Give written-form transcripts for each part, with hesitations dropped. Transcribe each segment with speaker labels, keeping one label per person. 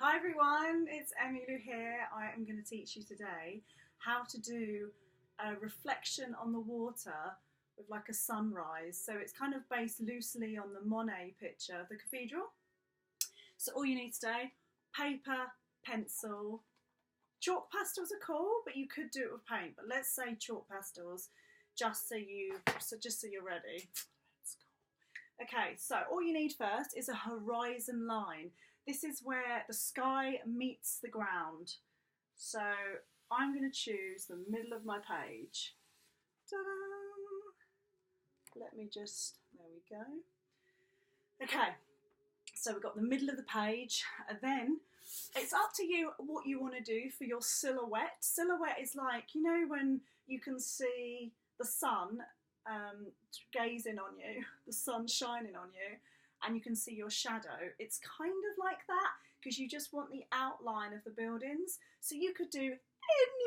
Speaker 1: Hi everyone, it's Emmylou here. I am going to teach you today how to do a reflection on the water with like a sunrise. So it's kind of based loosely on the Monet picture of the cathedral. So all you need today, paper, pencil, chalk pastels are cool, but you could do it with paint. But let's say chalk pastels, just so you're ready. Let's go. Okay, so all you need first is a horizon line. This is where the sky meets the ground. So I'm going to choose the middle of my page. Ta-da! Let me just, there we go. Okay, so we've got the middle of the page, and then it's up to you what you want to do for your silhouette. Silhouette is like, you know, when you can see the sun gazing on you, the sun shining on you, and you can see your shadow. It's kind of like that because you just want the outline of the buildings. So you could do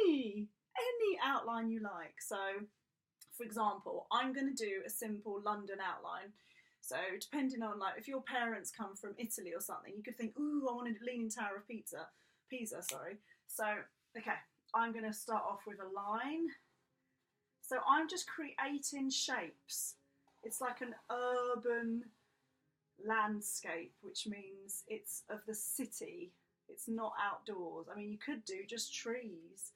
Speaker 1: any outline you like. So for example, I'm going to do a simple London outline. So depending on, like, if your parents come from Italy or something, you could think, ooh, I want a Leaning Tower of Pisa, sorry. So, okay, I'm going to start off with a line. So I'm just creating shapes. It's like an urban landscape, which means it's of the city. It's not outdoors. I mean, you could do just trees.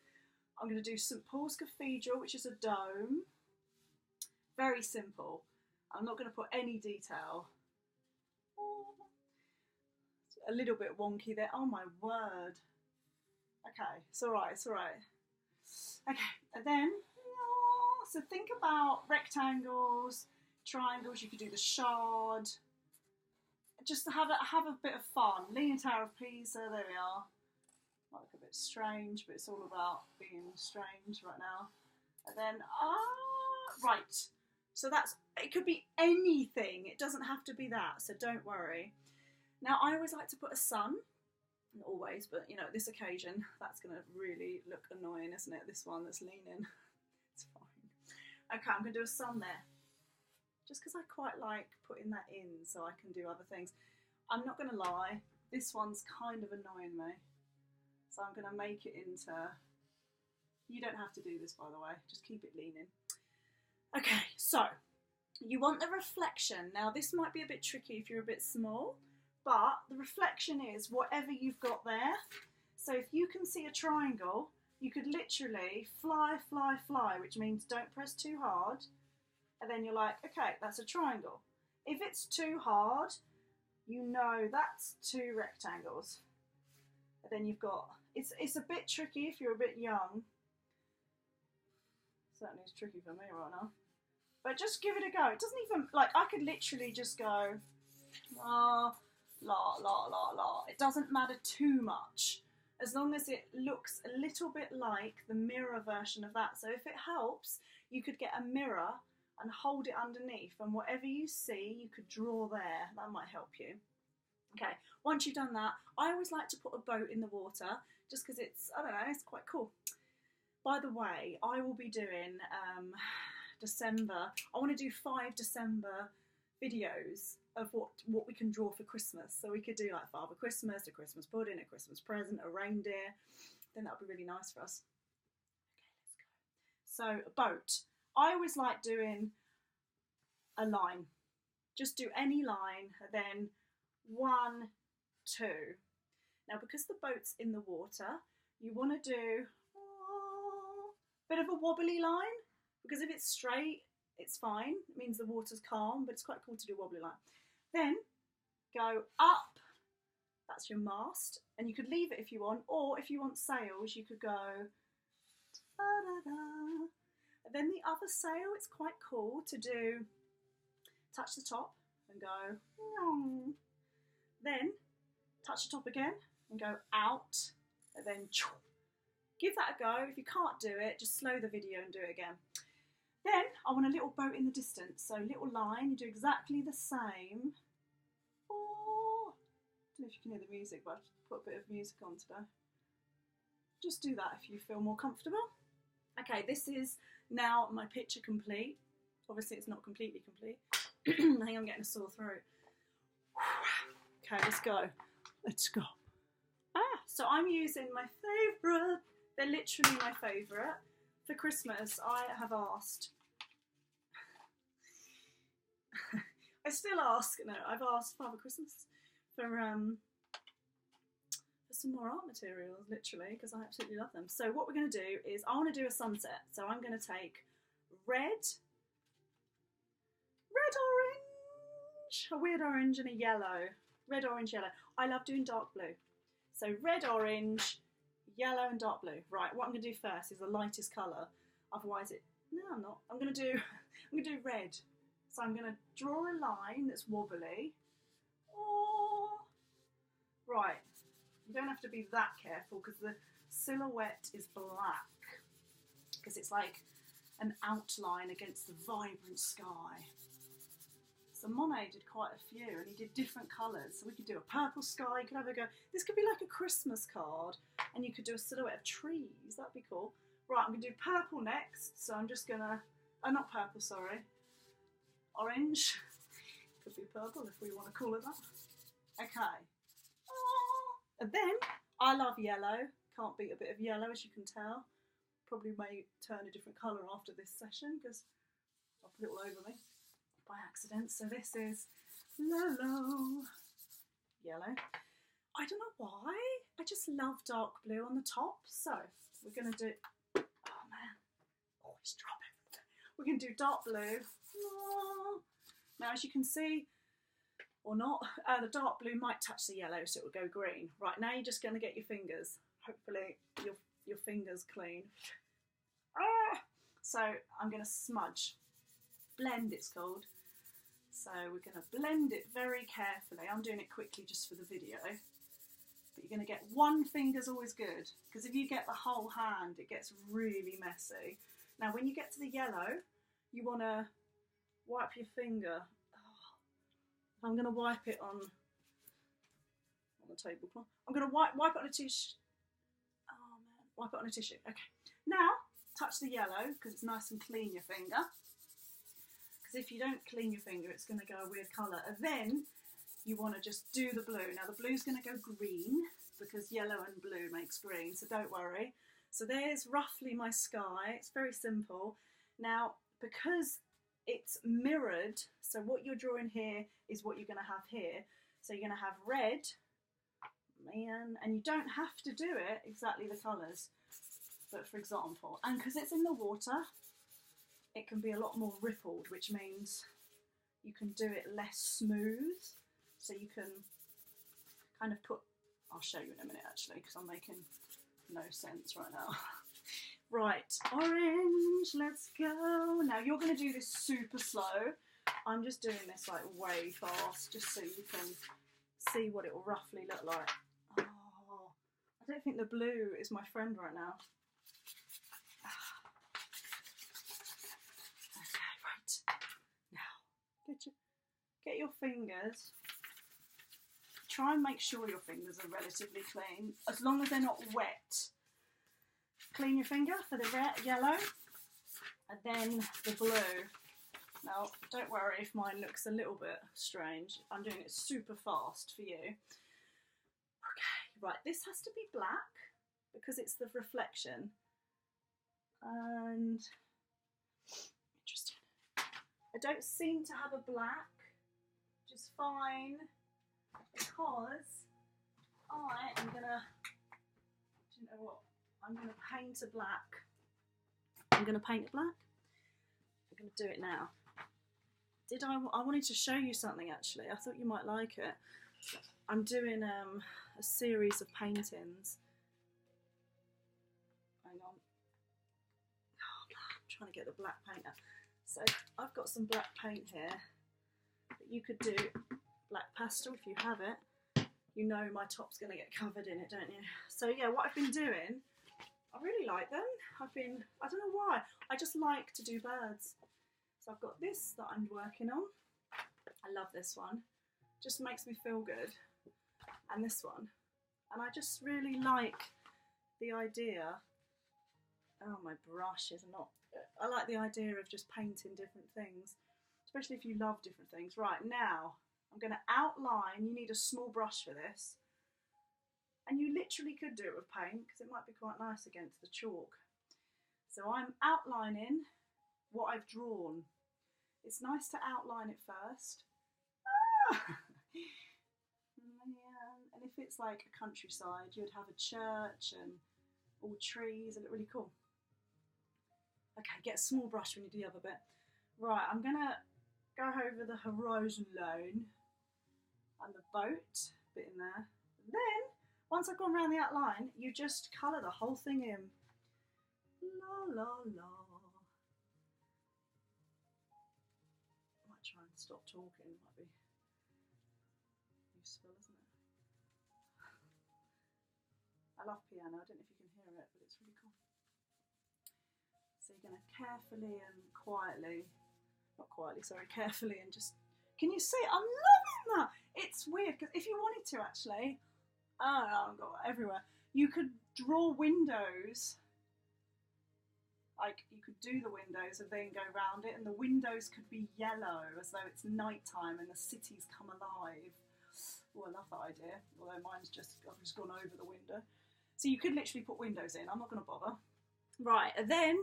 Speaker 1: I'm going to do St Paul's Cathedral, which is a dome. Very simple. I'm not going to put any detail. Oh, a little bit wonky there. Oh my word. Okay, it's all right, it's all right. Okay, and then, so think about rectangles, triangles. You could do the shard. Just to have a bit of fun. Leaning Tower of Pisa, there we are. Might look a bit strange, but it's all about being strange right now. And then, right. So it could be anything. It doesn't have to be that, so don't worry. Now, I always like to put a sun. Not always, but, you know, this occasion, that's going to really look annoying, isn't it? This one that's leaning. It's fine. Okay, I'm going to do a sun there. Just because I quite like putting that in so I can do other things. I'm not going to lie, this one's kind of annoying me. So I'm going to make it into, you don't have to do this, by the way, just keep it leaning. Okay, so you want the reflection. Now this might be a bit tricky if you're a bit small, but the reflection is whatever you've got there. So if you can see a triangle, you could literally fly, fly, fly, which means don't press too hard. And then you're like, okay, that's a triangle. If it's too hard, you know that's two rectangles. And then you've got, it's a bit tricky if you're a bit young. Certainly it's tricky for me right now. But just give it a go. It doesn't even, like, I could literally just go, la, la, la, la, la. It doesn't matter too much, as long as it looks a little bit like the mirror version of that. So if it helps, you could get a mirror and hold it underneath, and whatever you see, you could draw there. That might help you. Okay, once you've done that, I always like to put a boat in the water, just because it's, I don't know, it's quite cool. By the way, I will be doing December, I want to do 5 December videos of what we can draw for Christmas. So we could do like Father Christmas, a Christmas pudding, a Christmas present, a reindeer. Then that would be really nice for us. Okay, let's go. So, a boat. I always like doing a line. Just do any line, then 1, 2. Now, because the boat's in the water, you want to do a bit of a wobbly line, because if it's straight, it's fine. It means the water's calm, but it's quite cool to do a wobbly line. Then go up. That's your mast, and you could leave it if you want, or if you want sails, you could go da-da-da. Then the other sail, it's quite cool to do, touch the top and go, then touch the top again and go out, and then give that a go. If you can't do it, just slow the video and do it again. Then I want a little boat in the distance, so little line, you do exactly the same. Oh, I don't know if you can hear the music, but I've put a bit of music on today. Just do that if you feel more comfortable. Okay, this is now my picture complete. Obviously it's not completely complete. I think I'm getting a sore throat. Okay, let's go. Let's go. So I'm using my favourite. They're literally my favourite. For Christmas, I have asked. I still ask. No, I've asked Father Christmas for some more art materials, literally, because I absolutely love them. So what we're going to do is I want to do a sunset. So I'm going to take red orange, a weird orange and a yellow. Red, orange, yellow. I love doing dark blue. So red, orange, yellow and dark blue. Right, what I'm going to do first is the lightest colour. Otherwise no, I'm not. I'm going to do red. So I'm going to draw a line that's wobbly. Oh, right. You don't have to be that careful because the silhouette is black. Because it's like an outline against the vibrant sky. So Monet did quite a few and he did different colours. So we could do a purple sky, you could have a go. This could be like a Christmas card and you could do a silhouette of trees. That'd be cool. Right, I'm going to do purple next. So I'm just going to, not purple, sorry. Orange. Could be purple if we want to call it that. Okay. And then, I love yellow. Can't beat a bit of yellow, as you can tell. Probably may turn a different colour after this session, because I'll put it all over me by accident. So this is Lolo. Yellow. I don't know why. I just love dark blue on the top. So, we're going to do... Oh, man. Oh, it's dropping. We're going to do dark blue. Oh. Now, as you can see, or not, the dark blue might touch the yellow, so it will go green. Right, now you're just going to get your fingers. Hopefully, your fingers clean. Ah! So, I'm going to smudge. Blend, it's called. So, we're going to blend it very carefully. I'm doing it quickly just for the video. But you're going to get one finger's always good, because if you get the whole hand, it gets really messy. Now, when you get to the yellow, you want to wipe your finger. Oh, I'm going to wipe it on the tablecloth. I'm going to wipe it on a tissue. Oh man, wipe it on a tissue. Okay. Now, touch the yellow because it's nice and clean your finger. Because if you don't clean your finger, it's going to go a weird colour. And then you want to just do the blue. Now the blue's going to go green because yellow and blue makes green. So don't worry. So there's roughly my sky. It's very simple. Now, because it's mirrored, so what you're drawing here is what you're going to have here. So you're going to have red, man, and you don't have to do it exactly the colours. But for example, and because it's in the water, it can be a lot more rippled, which means you can do it less smooth. So you can kind of put, I'll show you in a minute actually, because I'm making no sense right now. Right, orange, let's go. Now you're going to do this super slow. I'm just doing this like way fast, just so you can see what it will roughly look like. Oh, I don't think the blue is my friend right now. Okay, right. Now, get your fingers. Try and make sure your fingers are relatively clean, as long as they're not wet. Clean your finger for the red, yellow, and then the blue. Now, don't worry if mine looks a little bit strange. I'm doing it super fast for you. Okay, right, this has to be black because it's the reflection. And, interesting. I don't seem to have a black, which is fine, because I am gonna, do you know what? I'm going to paint a black. I'm going to paint a black. I'm going to do it now. I wanted to show you something actually. I thought you might like it. I'm doing a series of paintings. Hang on. Oh, I'm trying to get the black paint out. So I've got some black paint here. But you could do black pastel if you have it. You know my top's going to get covered in it, don't you? So yeah, what I've been doing, I really like them. I don't know why, I just like to do birds. So I've got this that I'm working on. I love this one. Just makes me feel good. And this one. And I just really like the idea. Oh, my brush is not... I like the idea of just painting different things. Especially if you love different things. Right, now, I'm going to outline. You need a small brush for this. And you literally could do it with paint because it might be quite nice against the chalk. So I'm outlining what I've drawn. It's nice to outline it first. Ah! Man. And if it's like a countryside, you'd have a church and all trees. It look really cool. Okay, get a small brush when you do the other bit. Right, I'm gonna go over the horizon line and the boat bit in there. Then, once I've gone around the outline, you just colour the whole thing in. La la la. I might try and stop talking, might be useful, isn't it? I love piano, I don't know if you can hear it, but it's really cool. So you're going to carefully and quietly, not quietly, sorry, carefully and just, can you see? I'm loving that! It's weird, because if you wanted to actually, oh, I've got it everywhere, you could draw windows, like you could do the windows and then go round it, and the windows could be yellow as though it's nighttime and the city's come alive. Oh, I love that idea, although mine's just, I've just gone over the window. So you could literally put windows in, I'm not going to bother. Right, and then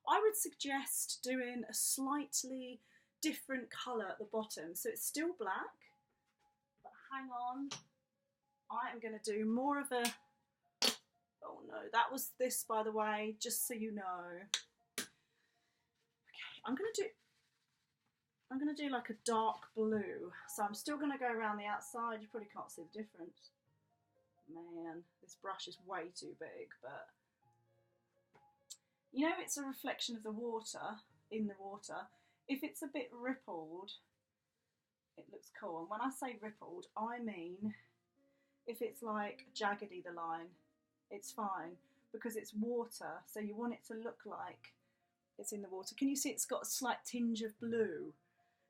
Speaker 1: I would suggest doing a slightly different colour at the bottom. So it's still black, but hang on. I am going to do more of a, oh no, that was this, by the way, just so you know. Okay, I'm going to do like a dark blue. So I'm still going to go around the outside. You probably can't see the difference. Man, this brush is way too big, but you know, it's a reflection of the water, in the water. If it's a bit rippled, it looks cool. And when I say rippled, I mean if it's like jaggedy, the line, it's fine because it's water. So you want it to look like it's in the water. Can you see it's got a slight tinge of blue?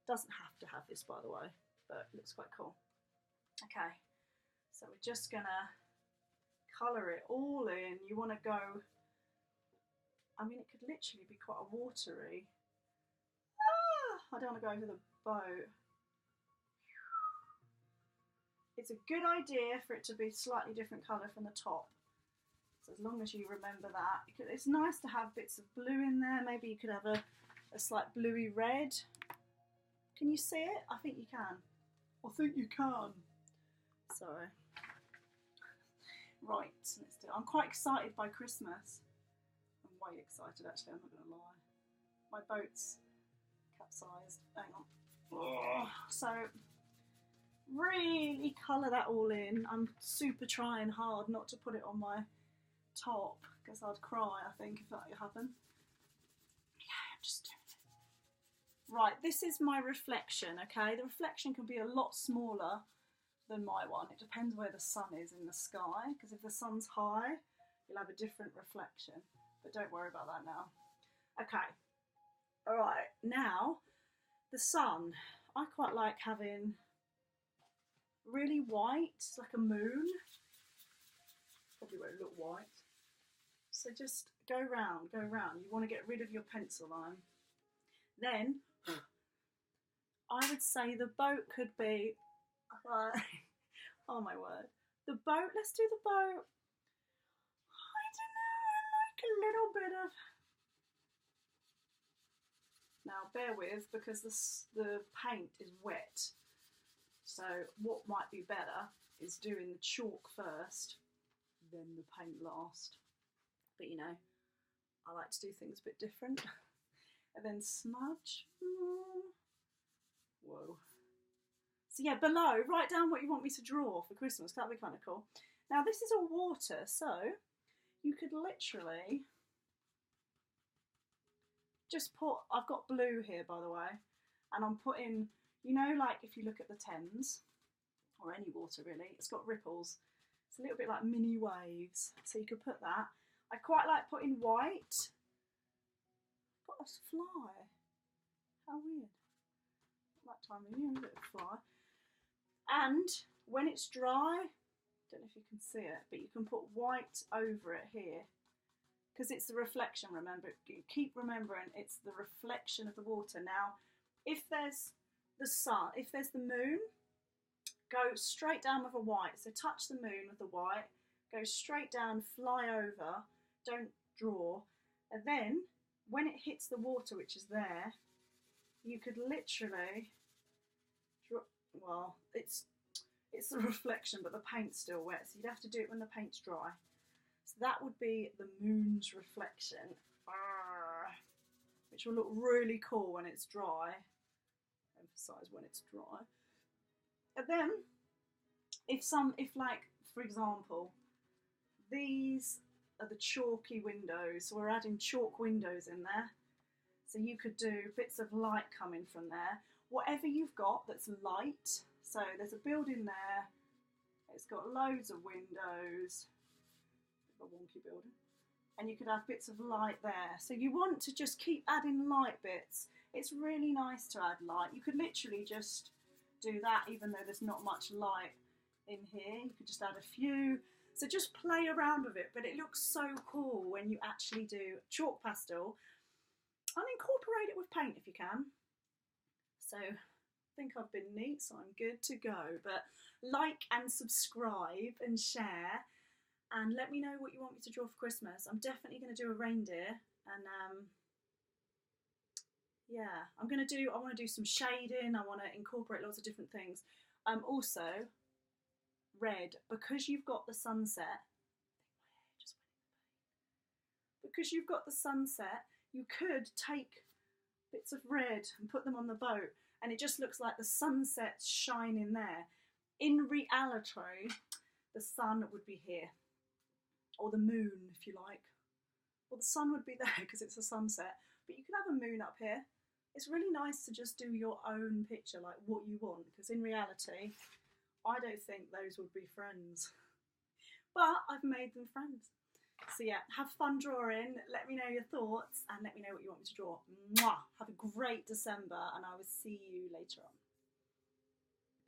Speaker 1: Doesn't have to have this, by the way, but it looks quite cool. Okay. So we're just gonna colour it all in. You want to go, I mean, it could literally be quite a watery. I don't want to go over the boat. It's a good idea for it to be slightly different colour from the top. So as long as you remember that. It's nice to have bits of blue in there. Maybe you could have a slight bluey red. Can you see it? I think you can. I think you can. Sorry. Right, let's do it. I'm quite excited by Christmas. I'm way excited actually, I'm not going to lie. My boat's capsized. Hang on. Oh, so, really colour that all in. I'm super trying hard not to put it on my top because I'd cry, I think, if that happened. Yeah, I'm just doing it. Right, this is my reflection, okay? The reflection can be a lot smaller than my one. It depends where the sun is in the sky, because if the sun's high, you'll have a different reflection. But don't worry about that now. Okay. All right, now the sun. I quite like having really white, like a moon. Probably won't look white. So just go round, go round. You want to get rid of your pencil line. Then I would say the boat could be, oh my word, the boat, let's do the boat. I don't know, I like a little bit of, now bear with, because the paint is wet. So what might be better is doing the chalk first, then the paint last. But you know, I like to do things a bit different. And then smudge. Whoa. So yeah, below, write down what you want me to draw for Christmas. That'd be kind of cool. Now this is all water, so you could literally just put, I've got blue here by the way, and I'm putting, you know, like if you look at the Thames, or any water really, it's got ripples. It's a little bit like mini waves, so you could put that. I quite like putting white. Got a fly. How weird. Not that time of year, is it, a fly? And when it's dry, don't know if you can see it, but you can put white over it here. Because it's the reflection, remember. You keep remembering it's the reflection of the water. Now, if there's the sun, if there's the moon, go straight down with a white. So touch the moon with the white, go straight down, fly over, don't draw. And then when it hits the water, which is there, you could literally draw, well, it's the reflection, but the paint's still wet, so you'd have to do it when the paint's dry. So that would be the moon's reflection, which will look really cool when it's dry. Emphasize when it's dry. And then, if like, for example, these are the chalky windows, so we're adding chalk windows in there. So you could do bits of light coming from there. Whatever you've got that's light, so there's a building there, it's got loads of windows, a wonky building, and you could have bits of light there. So you want to just keep adding light bits. It's really nice to add light. You could literally just do that even though there's not much light in here. You could just add a few. So just play around with it, but it looks so cool when you actually do chalk pastel and incorporate it with paint if you can. So I think I've been neat, so I'm good to go. But like and subscribe and share, and let me know what you want me to draw for Christmas. I'm definitely going to do a reindeer, and yeah, I want to do some shading. I want to incorporate lots of different things. Also, red, because you've got the sunset. Because you've got the sunset, you could take bits of red and put them on the boat, and it just looks like the sunset's shining there. In reality, the sun would be here, or the moon, if you like. Well, the sun would be there because it's a sunset, but you could have a moon up here. It's really nice to just do your own picture, like what you want, because in reality, I don't think those would be friends. But I've made them friends. So yeah, have fun drawing, let me know your thoughts, and let me know what you want me to draw. Mwah! Have a great December, and I will see you later on.